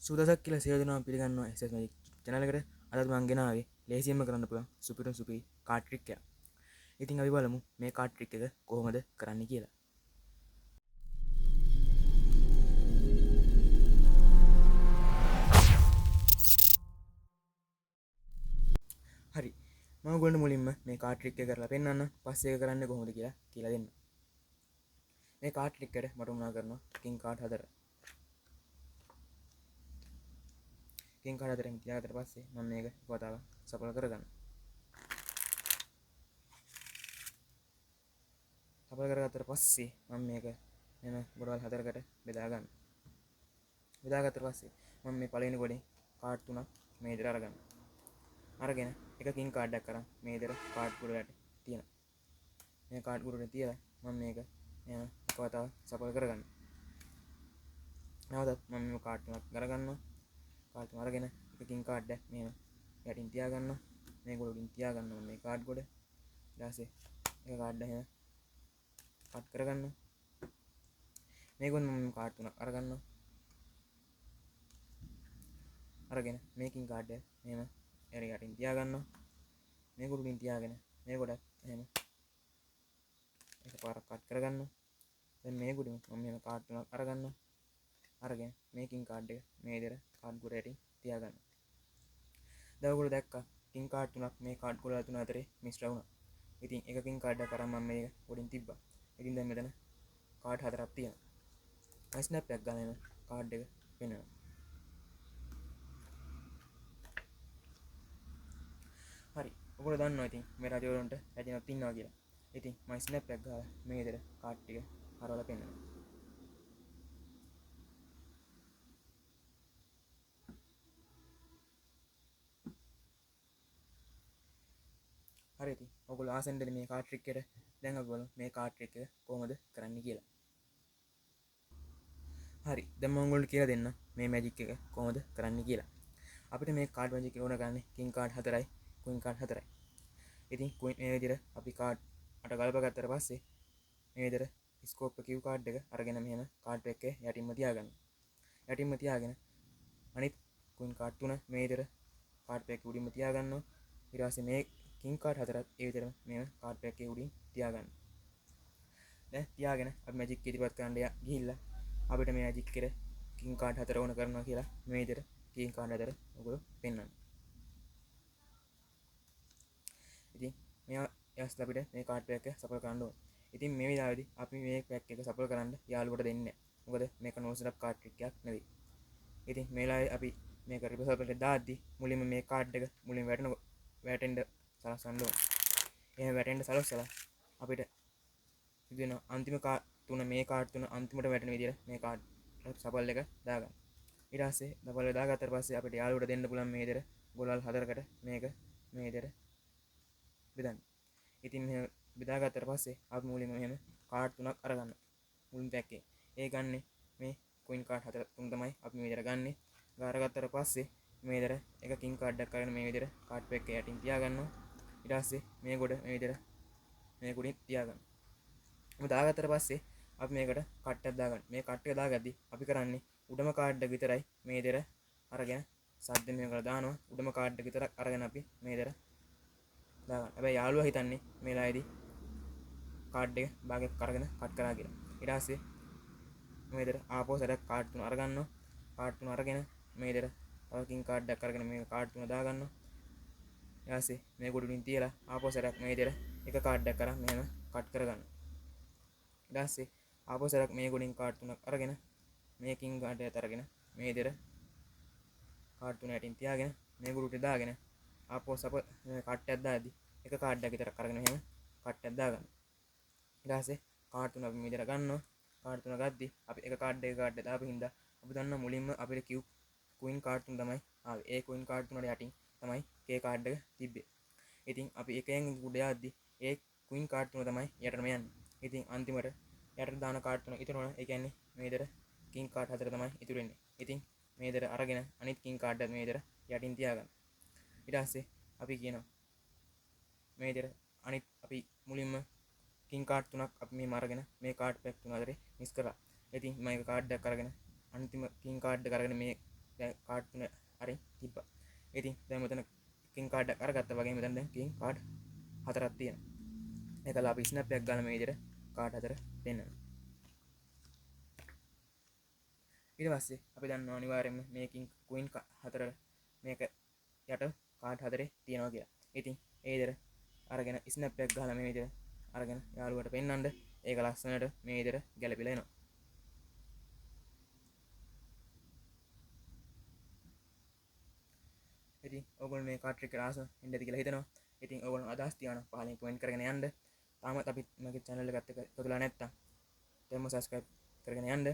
සුදසක් කියලා සේවදනාව පිළිගන්නවා SS Magic channel එකට. අදත් මම ගෙනාවේ ලේසියෙන්ම කරන්න පුළුවන් සුපිරි කාඩ් ට්‍රික් එකක්. ඉතින් අපි බලමු මේ කාඩ් ට්‍රික් එක කොහොමද කරන්නේ කියලා. හරි. මම ඔයගොල්ලන්ට මුලින්ම මේ කාඩ් ට්‍රික් එක කරලා පෙන්නන්න. පස්සේ ඒක කරන්නේ කොහොමද කියලා දෙන්න. මේ කාඩ් ට්‍රික් එකට මට උනා කරනවා කින් කාඩ් 4. කින් කාඩ් 4න් තියාගත්තට පස්සේ මම මේක වතාව සඵල කරගන්නවා. සඵල කරගත්තට පස්සේ මම මේක මෙන්න ගොඩවල් 4කට බෙදා ගන්නවා. බෙදාගත්තට පස්සේ මම මේ පළවෙනි ගොඩේ කාඩ් 3ක් මේ විදිහට අරගෙන එක කින් කාඩ් එකක් අරන් මේ විදිහට කාඩ් ගුඩට තියෙනවා. මේ කාඩ් ගුඩට තියලා මම මේක එහෙම එක වතාවක් සඵල කරගන්නවා. නැවතත් මම මේ කාඩ් 3ක් අරගන්නවා. කාඩ් 3 අරගෙන එක කින් කාඩ් එක මෙහෙම යටින් තියාගන්නවා. මේ ගොඩ උඩින් තියාගන්නවා මේ කාඩ් ගොඩ. ඊට පස්සේ එක කාඩ් එක එහෙම කට් කරගන්නවා. මේගොල්ලෝ මම කාඩ් 3ක් අරගන්නවා. අරගෙන මේකින් කාඩ් එක මෙහෙම යටින් තියාගන්නවා. මේ ගොඩ උඩින් තියාගෙන මේ ගොඩක් එහෙම එකපාරක් කට් කරගන්නවා. දැන් මේ ගොඩින් මම මෙහෙම කාඩ් 3ක් අරගන්නවා. අරගෙන මේකින් කාඩ් එක මේ විදිහට කාඩ් ගොඩ යටින් තියාගන්නවා. දැන් ඔයගොල්ලෝ දැක්කා කින් කාඩ් 3ක් මේ කාඩ් ගොඩ තුන අතරේ මිශ්‍ර වුණා. ඉතින් එකකින් කාඩ් එකක් අරන් මම මේක ගොඩින් තිබ්බා. ඉතින් දැන් මෙතන කාඩ් 4ක් තියෙනවා. මම ස්නැප් එකක් ගන්න එන කාඩ් එක වෙනවා. හරි. ඔයගොල්ලෝ දන්නවා ඉතින් මේ රජවරුන්ට රජිනක් ඉන්නවා කියලා. ඉතින් මම ස්නැප් එකක් ගහලා මේ විදිහට කාඩ් ටික හරවලා පෙන්නනවා. හරි ඉතින් ඔයගොල්ලෝ ආසෙන්ද මේ කාඩ් ට්‍රික් එකට. දැන් අපි බලමු මේ කාඩ් ට්‍රික් එක කොහොමද කරන්නේ කියලා. හරි. දැන් මම ඔයගොල්ලන්ට කියලා දෙන්න මේ මැජික් එක කොහොමද කරන්නේ කියලා. අපිට මේ කාඩ් මැජික් එක ඕන කරන්නේ කින් කාඩ් 4යි, කුයින් කාඩ් 4යි. ඉතින් කුයින් මේ විදිහට අපි කාඩ් 8 ගලප ගත්තට පස්සේ මේ විදිහට ස්කෝප් එක කිව් කාඩ් එක අරගෙන මෙහෙම කාඩ් එකේ යටින්ම තියාගන්න. යටින්ම තියාගෙන අනිත් කුයින් කාඩ් 3 මේ විදිහට කාඩ් එකේ උඩින්ම තියාගන්නවා. ඊට පස්සේ මේ කින් කාඩ් 4ත් ඒ විදිහටම මෙහෙම කාඩ් එකේ උඩින් තියාගන්න. දැන් තියාගෙන අපි මැජික් ඉදිරිපත් කරන්න ගිහිල්ලා අපිට මේ මැජික් එකේ කින් කාඩ් 4 ඕන කරනවා කියලා මේ විදිහට කින් කාඩ් 4 ඔයගොල්ලෝ පෙන්නන්න. ඉතින් මෙයා යස් අපිට මේ කාඩ් පැක් එක සපල් කරන්න ඕන. ඉතින් මේ විදිහට අපි මේ පැක් එක සපල් කරන්න යාළුවට දෙන්නේ නැහැ. මොකද මේක නෝ සෙටප් කාඩ් ට්‍රික් එකක් නෙවෙයි. ඉතින් මේ වෙලාවේ අපි මේක රිවර්සබල්ට දාද්දි මුලින්ම මේ කාඩ් එක මුලින් වැටෙන්න සලස්වන්න ඕන. එහෙම වැටෙන්න සලස්සලා අපිට සිදුවෙන අන්තිම කාඩ් තුන මේ කාඩ් තුන අන්තිමට වැටෙන විදිහට මේ කාඩ් සපල් එක දාගන්න. ඊට පස්සේ සපල් එක දාගත්තට පස්සේ අපිට යාළුවට දෙන්න පුළුවන් මේ විදිහට ගොල්වල් 4කට මේක මේ විදිහට බෙදන්න. ඉතින් මෙහෙම බෙදාගත්තට පස්සේ අපි මුලින්ම මෙහෙම කාඩ් 3ක් අරගන්න. මුලින් පැක් එකේ. ඒ ගන්නෙ මේ කුයින් කාඩ් 4 තුන තමයි අපි මේ විදිහට ගන්නෙ. ගාරගත්තට පස්සේ මේ විදිහට එක කින් කාඩ් එකක් අරගෙන මේ විදිහට කාඩ් පැක් එක යටින් තියාගන්නවා. ඊට පස්සේ මේ ගොඩ මේ විදිහට මේ ගොඩින් තියාගන්න. මේ දාගත්තට පස්සේ අපි මේකට කට්ටයක් දාගන්න. මේ කට්ටය දාගද්දි අපි කරන්නේ උඩම කාඩ් එක විතරයි මේ විදිහට අරගෙන සද්ද මේකට දානවා. උඩම කාඩ් එක විතරක් අරගෙන අපි මේ විදිහට දාගන්න. හැබැයි යාළුවා හිතන්නේ මේ වෙලාවේදී කාඩ් එක භාගයක් අරගෙන කට් කරා කියලා. ඊට පස්සේ මේ විදිහට ආපහු සැරයක් කාඩ් 3 අරගන්නවා. කාඩ් 3 අරගෙන මේ විදිහට තව කින් කාඩ් එකක් අරගෙන මේ කාඩ් 3 දාගන්නවා. ඊට පස්සේ මේ ගොඩින් තියලා ආපහු සැරයක් මේ විදිහට එක කාඩ් එකක් අරන් මෙහෙම කට් කරගන්නවා. ඊට පස්සේ ආපහු සැරයක් මේ ගොඩින් කාඩ් 3ක් අරගෙන මේ කින් කාඩ් එකත් අරගෙන මේ විදිහට කාඩ් 3 යටින් තියාගෙන මේ ගොඩට දාගෙන ආපහු කට්ටයක් දාද්දි එක කාඩ් එකක් විතරක් අරගෙන මෙහෙම කට්ටයක් දාගන්න. ඊට පස්සේ කාඩ් 3 අපි මේ විදිහට ගන්නවා. කාඩ් 3 ගද්දි අපි එක කාඩ් එක දාපු හින්දා අපි දන්නවා මුලින්ම අපිට කිව් කුයින් කාඩ් 3 තමයි ආවේ. ඒ කුයින් කාඩ් 3 යටින් තමයි කේ කාඩ් එක තිබ්බේ. ඉතින් අපි එකෙන් උඩ යද්දි ඒ කුයින් කාඩ් 3 තමයි යටටම යන්නේ. ඉතින් අන්තිමට යටට දාන කාඩ් 3 ඉතුරු වෙනවා. ඒ කියන්නේ මේ විදිහට කින් කාඩ් 4 තමයි ඉතුරු වෙන්නේ. ඉතින් මේ විදිහට අරගෙන අනිත් කින් කාඩ් එක මේ විදිහට යටින් තියාගන්න. ඊට පස්සේ අපි කියනවා මේ විදිහට අනිත් අපි මුලින්ම කින් කාඩ් 3ක් අපි මේ අරගෙන මේ කාඩ් පැක් 3 අතරේ මිස් කරා. ඉතින් මම එක කාඩ් එකක් අරගෙන අන්තිම කින් කාඩ් එක අරගෙන මේ දැන් කාඩ් 3 අරින් තිබ්බා. ඉතින් දැන් මෙතන කින් කාඩ් එක අරගත්තා වගේ මෙතන දැන් කින් කාඩ් 4ක් තියෙනවා. ඒකලා අපි ස්නැප් එකක් ගාලා මේ විදිහට කාඩ් 4 දෙන්නවා. ඊට පස්සේ අපි දන්නවා අනිවාර්යයෙන්ම මේකින් ක්වීන් 4 මේක යට කාඩ් 4 තියෙනවා කියලා. ඉතින් ඒ විදිහට අරගෙන ස්නැප් එකක් ගහලා මේ විදිහට අරගෙන යාළුවට පෙන්නන්න ඒක ලස්සනට මේ විදිහට ගැලපිලා එනවා. ඉතින් ඔයගොල්ලෝ මේ කාඩ් එක ආස වෙන්න ඇති කියලා හිතනවා. ඉතින් ඔයගොල්ලෝ අදහස් තියනවා පහලින් කමෙන්ට් කරගෙන යන්න. තාමත් අපි මගේ channel එකත් එක්ක එකතුලා නැත්තම් දැන්ම subscribe කරගෙන යන්න.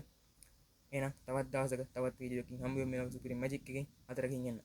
එහෙනම් තවත් දවසක තවත් වීඩියෝ එකකින් හම්බ වෙමු මේ සුපිරි මැජික් එකකින් අතරකින් එන්න.